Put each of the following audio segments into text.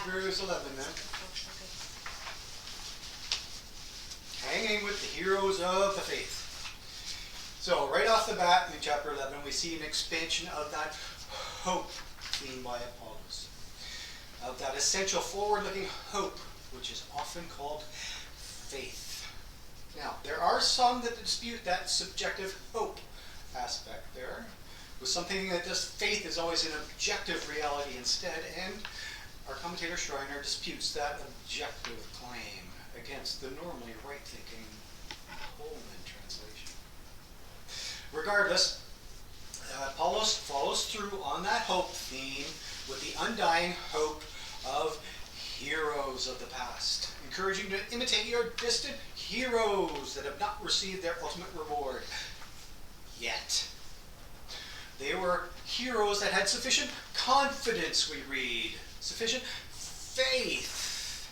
Hebrews 11 then. Hanging with the heroes of the faith. So right off the bat in chapter 11 we see an expansion of that hope theme by Apollos. Of that essential forward-looking hope, which is often called faith. Now, there are some that dispute that subjective hope aspect there, with something that this faith is always an objective reality instead, and our commentator Schreiner disputes that objective claim against the normally right-thinking Holman translation. Regardless, Apollos follows through on that hope theme with the undying hope of heroes of the past, encouraging you to imitate your distant heroes that have not received their ultimate reward yet. They were heroes that had sufficient confidence, we read, sufficient faith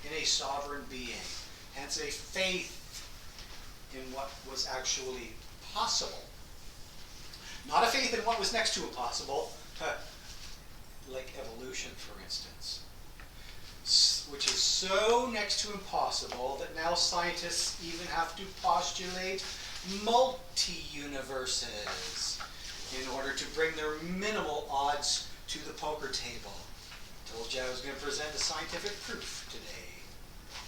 in a sovereign being, hence a faith in what was actually possible. Not a faith in what was next to impossible, like evolution, for instance, which is so next to impossible that now scientists even have to postulate multi-universes in order to bring their minimal odds to the poker table. Told you I was going to present a scientific proof today.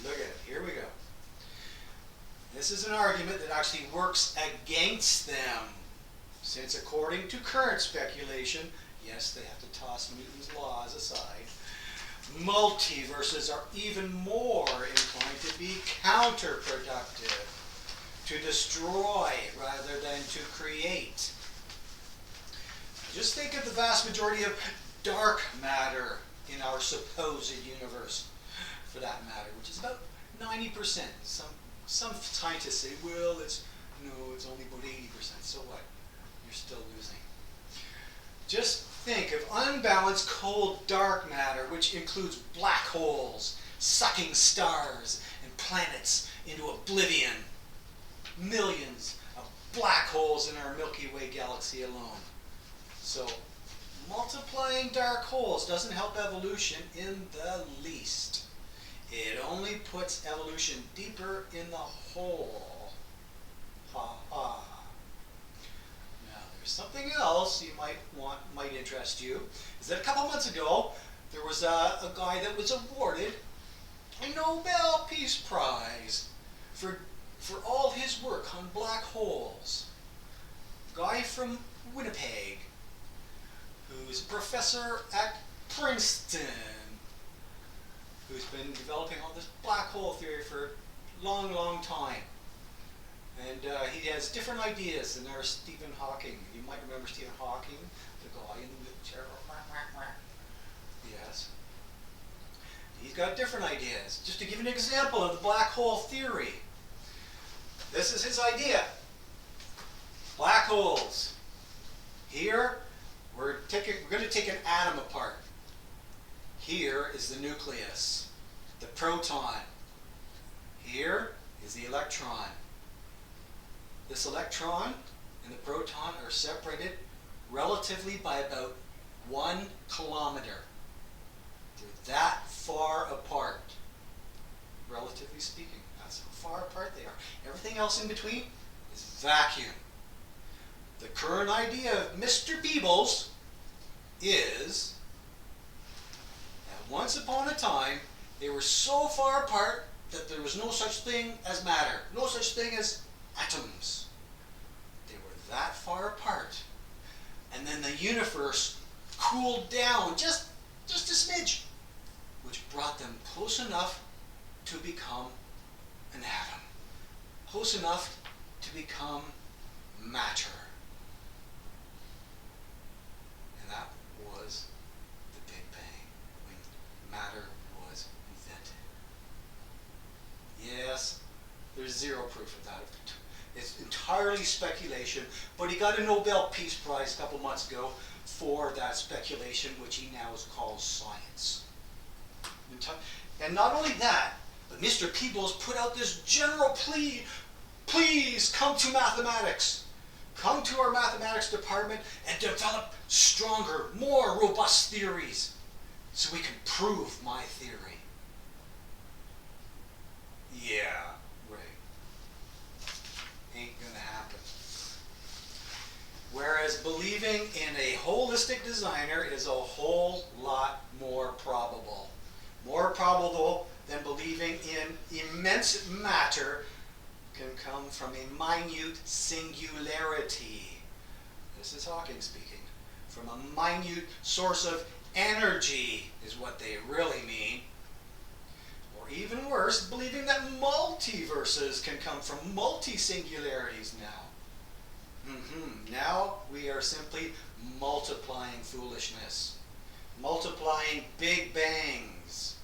Look at it. Here we go. This is an argument that actually works against them, since according to current speculation, yes, they have to toss Newton's laws aside, multiverses are even more inclined to be counterproductive, to destroy rather than to create. Just think of the vast majority of dark matter in our supposed universe, for that matter, which is about 90%. Some scientists say, well, it's only about 80%. So what? You're still losing. Just think of unbalanced cold dark matter, which includes black holes, sucking stars, and planets into oblivion. Millions of black holes in our Milky Way galaxy alone. So, multiplying dark holes doesn't help evolution in the least. It only puts evolution deeper in the hole. Ha ha. Now, there's something else you might interest you. Is that a couple months ago, there was a guy that was awarded a Nobel Peace Prize for all his work on black holes. A guy from Winnipeg, who's a professor at Princeton, who's been developing all this black hole theory for a long, long time. And he has different ideas than our Stephen Hawking. You might remember Stephen Hawking, the guy in the wheelchair. Yes. He's got different ideas. Just to give an example of the black hole theory. This is his idea. Black holes. Here, we're going to take an atom apart. Here is the nucleus, the proton. Here is the electron. This electron and the proton are separated relatively by about 1 kilometer. They're that far apart, relatively speaking. That's how far apart they are. Everything else in between is vacuum. The current idea of Mr. Peebles is that once upon a time, they were so far apart that there was no such thing as matter, no such thing as atoms. They were that far apart. And then the universe cooled down just a smidge, which brought them close enough to become an atom, close enough to become matter. And that was the Big Bang, when matter was invented. Yes, there's zero proof of that. It's entirely speculation, but he got a Nobel Peace Prize a couple months ago for that speculation, which he now calls science. And not only that, but Mr. Peebles put out this general plea, please come to mathematics. Come to our mathematics department and develop stronger, more robust theories. so we can prove my theory. Yeah, right. Ain't gonna happen. Whereas believing in a holistic designer is a whole lot more probable. More probable than believing in immense matter can come from a minute singularity. This is Hawking speaking. From a minute source of energy is what they really mean. Or even worse, believing that multiverses can come from multi-singularities now. Now we are simply multiplying foolishness. Multiplying big bangs.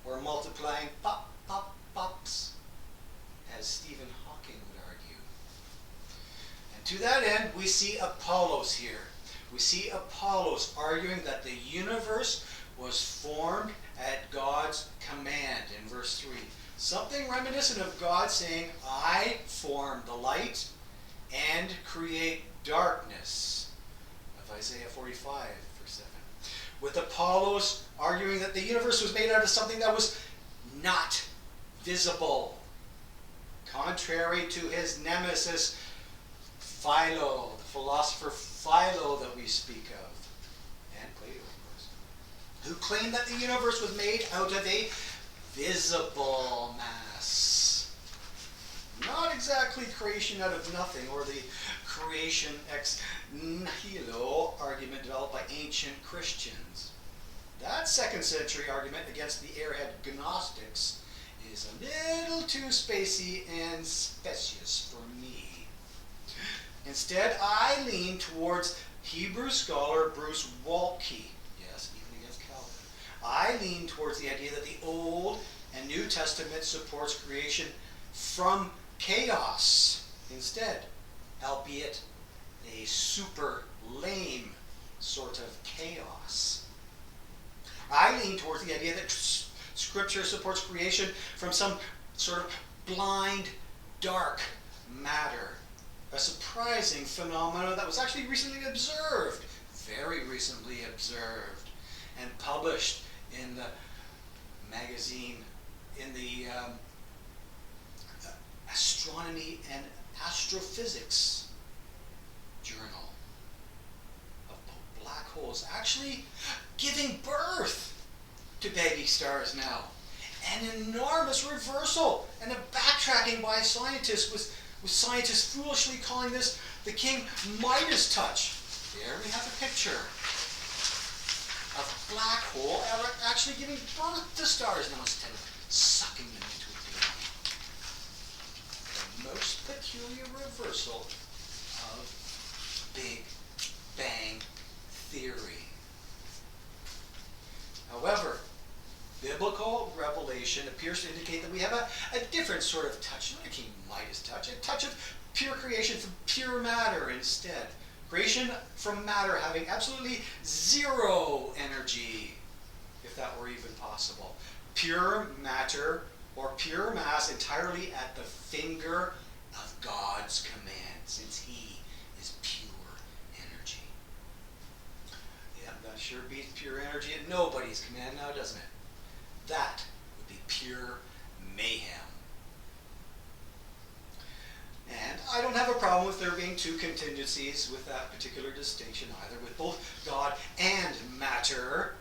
Or multiplying pop, pop, pops, as Stephen Hawking would argue. And to that end, we see Apollos here. We see Apollos arguing that the universe was formed at God's command in verse 3. Something reminiscent of God saying, I form the light and create darkness, of Isaiah 45, verse 7. With Apollos arguing that the universe was made out of something that was not visible, contrary to his nemesis Philo, the philosopher Philo that we speak of, and Plato, of course, who claimed that the universe was made out of a visible mass. Not exactly creation out of nothing, or the creation ex nihilo argument developed by ancient Christians. That 2nd century argument against the airhead Gnostics is a little too spacey and specious for me. Instead, I lean towards Hebrew scholar Bruce Waltke. Yes, even against Calvin. I lean towards the idea that the Old and New Testament supports creation from chaos instead, albeit a super lame sort of chaos. I lean towards the idea that Scripture supports creation from some sort of blind, dark matter. A surprising phenomenon that was actually recently observed, very recently observed, and published in the magazine, in the Astronomy and Astrophysics journal, of black holes actually giving birth to baby stars now. An enormous reversal and a backtracking by scientists with scientists foolishly calling this the King Midas touch. There we have a picture of a black hole actually giving birth to stars now instead of sucking them into a baby. The most peculiar reversal of Big Bang theory. However, biblical revelation appears to indicate that we have a different sort of touch, not a King Midas touch, a touch of pure creation from pure matter instead. Creation from matter having absolutely zero energy, if that were even possible. Pure matter or pure mass entirely at the finger of God's command, since He is pure energy. Yeah, that sure beats pure energy at nobody's command now, doesn't it? That would be pure mayhem. And I don't have a problem with there being two contingencies with that particular distinction either, with both God and matter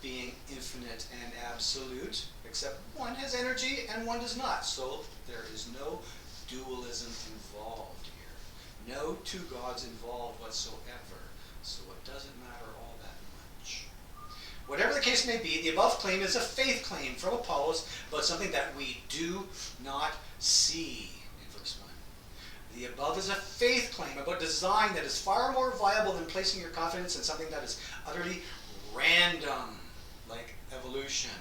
being infinite and absolute, except one has energy and one does not. So there is no dualism involved here. No two gods involved whatsoever. So it doesn't matter all that much. Whatever the case may be, the above claim is a faith claim from Apollos about something that we do not see in verse 1. The above is a faith claim about design that is far more viable than placing your confidence in something that is utterly random, like evolution.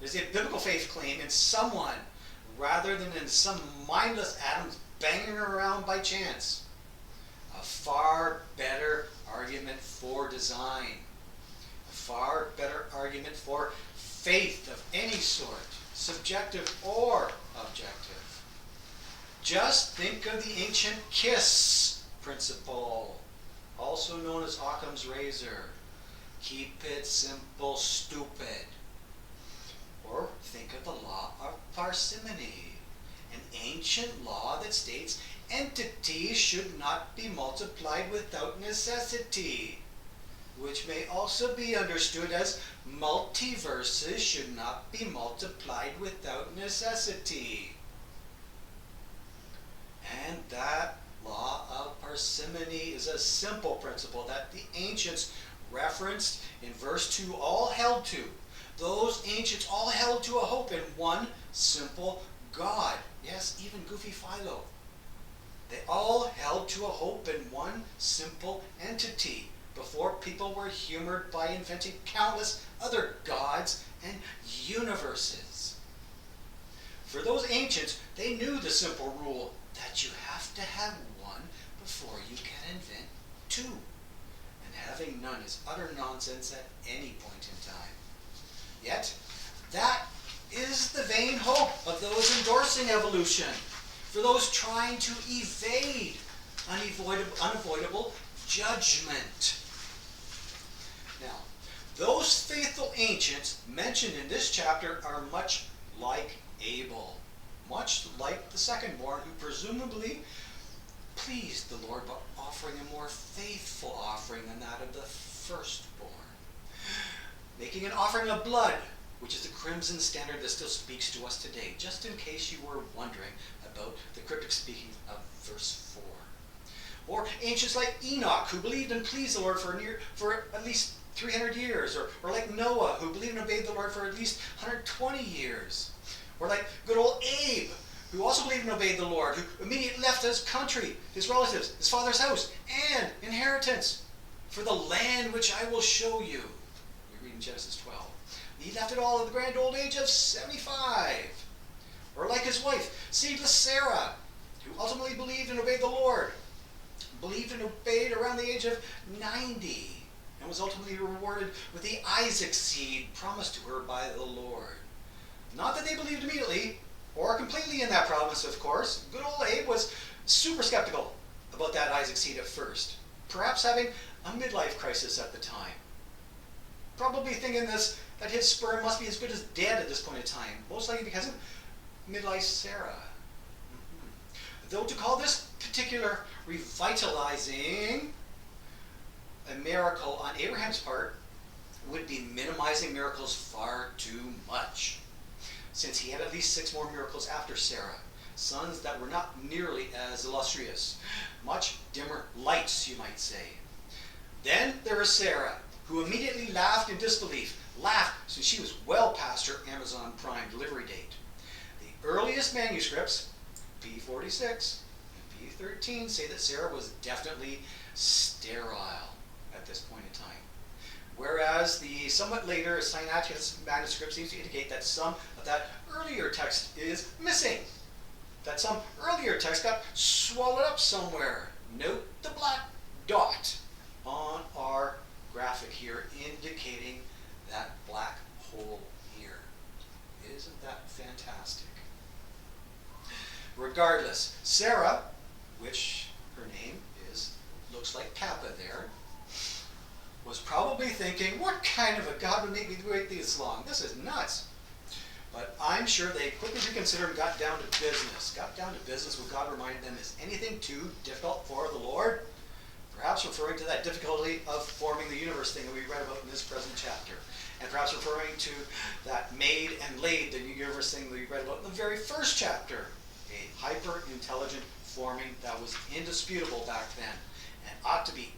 It is a biblical faith claim in someone rather than in some mindless atoms banging around by chance. A far better argument for design. Far better argument for faith of any sort, subjective or objective. Just think of the ancient KISS principle, also known as Occam's razor. Keep it simple, stupid. Or think of the law of parsimony, an ancient law that states entities should not be multiplied without necessity, which may also be understood as multiverses should not be multiplied without necessity. And that law of parsimony is a simple principle that the ancients referenced in verse 2 all held to. Those ancients all held to a hope in one simple God. Yes, even Goofy Philo. They all held to a hope in one simple entity before people were humored by inventing countless other gods and universes. For those ancients, they knew the simple rule that you have to have one before you can invent two. And having none is utter nonsense at any point in time. Yet, that is the vain hope of those endorsing evolution, for those trying to evade unavoidable judgment. Now, those faithful ancients mentioned in this chapter are much like Abel, much like the second-born, who presumably pleased the Lord by offering a more faithful offering than that of the firstborn, making an offering of blood, which is the crimson standard that still speaks to us today, just in case you were wondering about the cryptic speaking of verse 4. Or ancients like Enoch, who believed and pleased the Lord for at least 300 years, or like Noah, who believed and obeyed the Lord for at least 120 years. Or like good old Abe, who also believed and obeyed the Lord, who immediately left his country, his relatives, his father's house, and inheritance for the land which I will show you. We read in Genesis 12. He left it all at the grand old age of 75. Or like his wife, seedless Sarah, who ultimately believed and obeyed the Lord, believed and obeyed around the age of 90, and was ultimately rewarded with the Isaac seed promised to her by the Lord. Not that they believed immediately, or completely in that promise, of course. Good old Abe was super skeptical about that Isaac seed at first, perhaps having a midlife crisis at the time. Probably thinking that his sperm must be as good as dead at this point in time, most likely because of midlife Sarah. Though to call this particular revitalizing a miracle on Abraham's part would be minimizing miracles far too much, since he had at least 6 more miracles after Sarah, sons that were not nearly as illustrious, much dimmer lights, you might say. Then there is Sarah, who immediately laughed in disbelief, laughed since she was well past her Amazon Prime delivery date. The earliest manuscripts, P46 and P13, say that Sarah was definitely sterile at this point in time. Whereas the somewhat later Sinaiticus manuscript seems to indicate that some of that earlier text is missing. That some earlier text got swallowed up somewhere. Note the black dot on our graphic here indicating that black hole here. Isn't that fantastic? Regardless, Sarah, which her name looks like Kappa there, was probably thinking, what kind of a God would make me wait this long? This is nuts. But I'm sure they quickly reconsidered and got down to business. Got down to business when God reminded them, is anything too difficult for the Lord? Perhaps referring to that difficulty of forming the universe thing that we read about in this present chapter. And perhaps referring to that made and laid the universe thing that we read about in the very first chapter. A hyper-intelligent forming that was indisputable back then and ought to be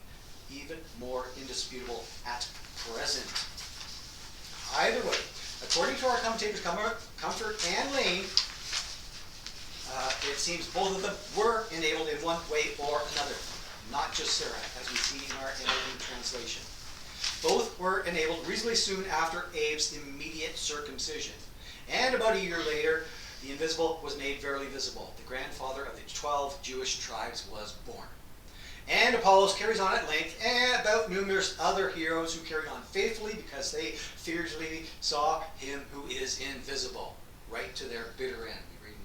even more indisputable at present. Either way, according to our commentators Comfort and Lane, it seems both of them were enabled in one way or another, not just Sarah, as we see in our NIV translation. Both were enabled reasonably soon after Abe's immediate circumcision. And about a year later, the invisible was made verily visible. The grandfather of the 12 Jewish tribes was born. And Apollos carries on at length about numerous other heroes who carried on faithfully because they fearfully saw him who is invisible, right to their bitter end. We read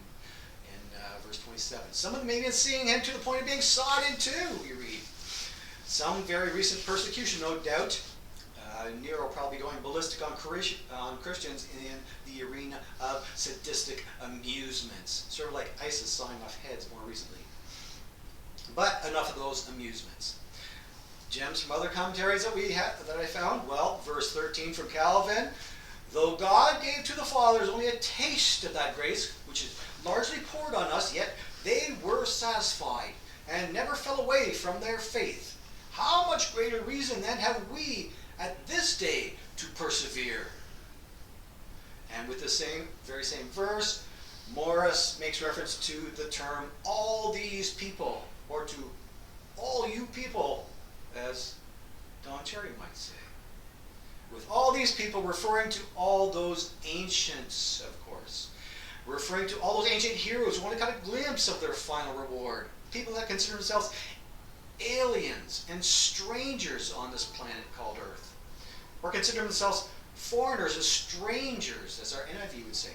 in verse 27. Some of them even seeing him to the point of being sawed in two, we read. Some very recent persecution, no doubt, Nero probably going ballistic on Christians in the arena of sadistic amusements, sort of like ISIS sawing off heads more recently. But enough of those amusements. Gems from other commentaries that I found. Well, verse 13 from Calvin. Though God gave to the fathers only a taste of that grace, which is largely poured on us, yet they were satisfied and never fell away from their faith. How much greater reason then have we at this day to persevere? And with the very same verse, Morris makes reference to the term all these people, or to all you people, as Don Cherry might say. With all these people, referring to all those ancients, of course. Referring to all those ancient heroes who want to get a glimpse of their final reward. People that consider themselves aliens and strangers on this planet called Earth. Or consider themselves foreigners and strangers, as our NIV would say.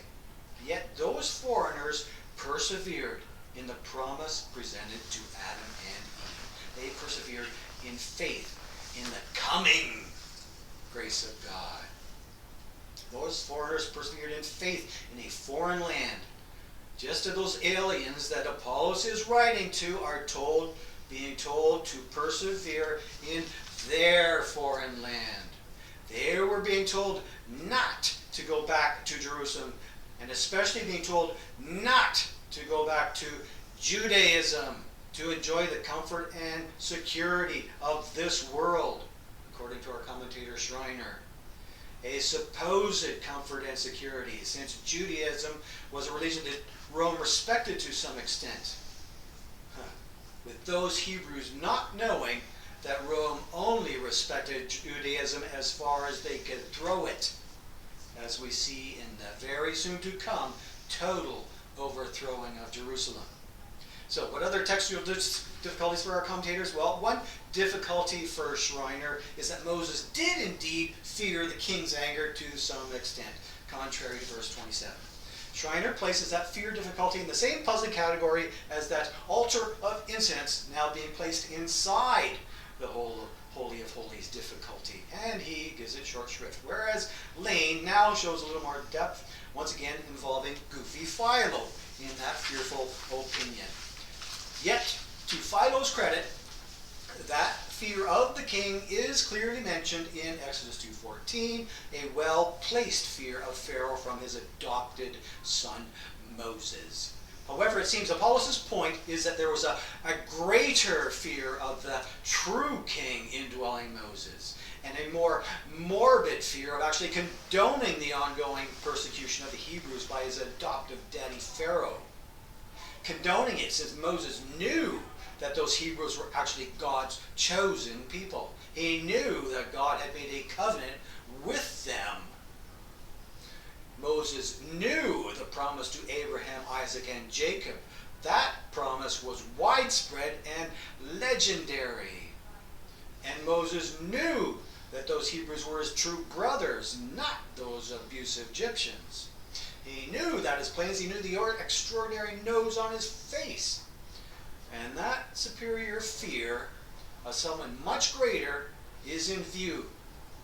Yet those foreigners persevered in the promise presented to Adam and Eve. They persevered in faith in the coming grace of God. Those foreigners persevered in faith in a foreign land. Just as those aliens that Apollos is writing to are being told to persevere in their foreign land. They were being told not to go back to Jerusalem, and especially being told not to go back to Judaism to enjoy the comfort and security of this world, according to our commentator Schreiner. A supposed comfort and security, since Judaism was a religion that Rome respected to some extent. With those Hebrews not knowing that Rome only respected Judaism as far as they could throw it, as we see in the very soon to come total overthrowing of Jerusalem. So what other textual difficulties for our commentators? Well, one difficulty for Schreiner is that Moses did indeed fear the king's anger to some extent, contrary to verse 27. Schreiner places that fear difficulty in the same puzzling category as that altar of incense now being placed inside the Holy of Holies difficulty, and he gives it short shrift. Whereas Lane now shows a little more depth, once again involving goofy Philo in that fearful opinion. Yet, to Philo's credit, that fear of the king is clearly mentioned in Exodus 2:14, a well-placed fear of Pharaoh from his adopted son Moses. However, it seems Apollos' point is that there was a greater fear of the true king indwelling Moses, and a more morbid fear of actually condoning the ongoing persecution of the Hebrews by his adoptive daddy Pharaoh. Condoning it since Moses knew that those Hebrews were actually God's chosen people. He knew that God had made a covenant with them. Moses knew the promise to Abraham, Isaac, and Jacob. That promise was widespread and legendary. And Moses knew that those Hebrews were his true brothers, not those abusive Egyptians. He knew that as plain as he knew the extraordinary nose on his face. And that superior fear of someone much greater is in view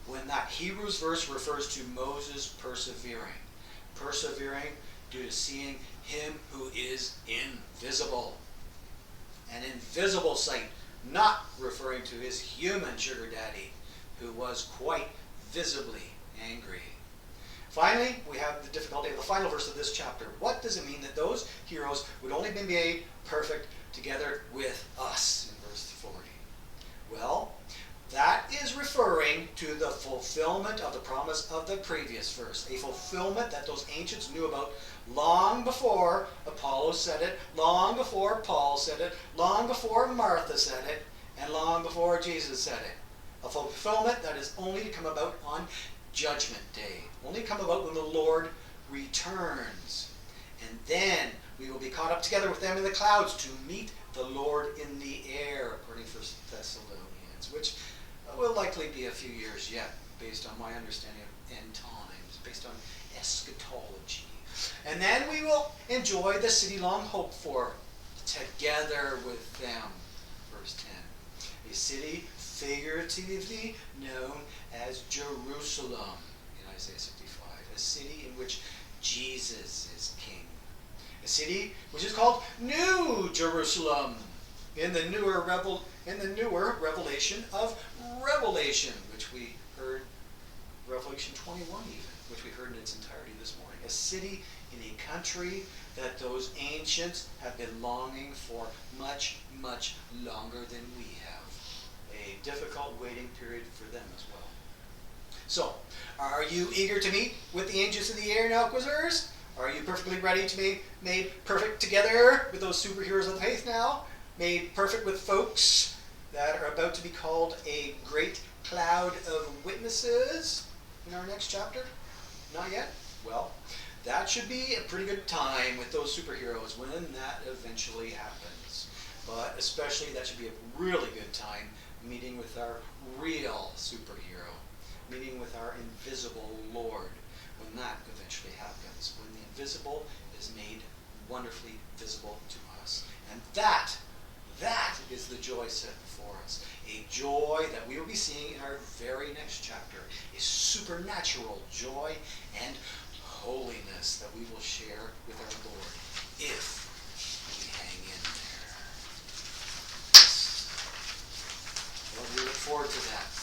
when that Hebrews verse refers to Moses persevering. Persevering due to seeing him who is invisible. An invisible sight, not referring to his human sugar daddy, who was quite visibly angry. Finally, we have the difficulty of the final verse of this chapter. What does it mean that those heroes would only be made perfect together with us, in verse 40? Well, that is referring to the fulfillment of the promise of the previous verse. A fulfillment that those ancients knew about long before Apollos said it, long before Paul said it, long before Martha said it, and long before Jesus said it. A fulfillment that is only to come about on Judgment Day. Only come about when the Lord returns. And then we will be caught up together with them in the clouds to meet the Lord in the air, according to 1 Thessalonians, which will likely be a few years yet, based on my understanding of end times, based on eschatology. And then we will enjoy the city long hoped for, together with them. Verse 10. A city figuratively known as Jerusalem in Isaiah 65, a city in which Jesus is king. A city which is called New Jerusalem in the newer revelation of Revelation, which we heard, Revelation 21 even, which we heard in its entirety this morning. A city in a country that those ancients have been longing for much, much longer than we have. A difficult waiting period for them as well. So, are you eager to meet with the angels of the air now, Quizzers? Are you perfectly ready to be made perfect together with those superheroes of the faith now? Made perfect with folks that are about to be called a great cloud of witnesses in our next chapter? Not yet? Well, that should be a pretty good time with those superheroes when that eventually happens. But especially that should be a really good time meeting with our real superhero, meeting with our invisible Lord when that eventually happens, when the invisible is made wonderfully visible to us. And that is the joy set before us. A joy that we will be seeing in our very next chapter. A supernatural joy and holiness that we will share with our Lord if we hang in there. Well, we look forward to that.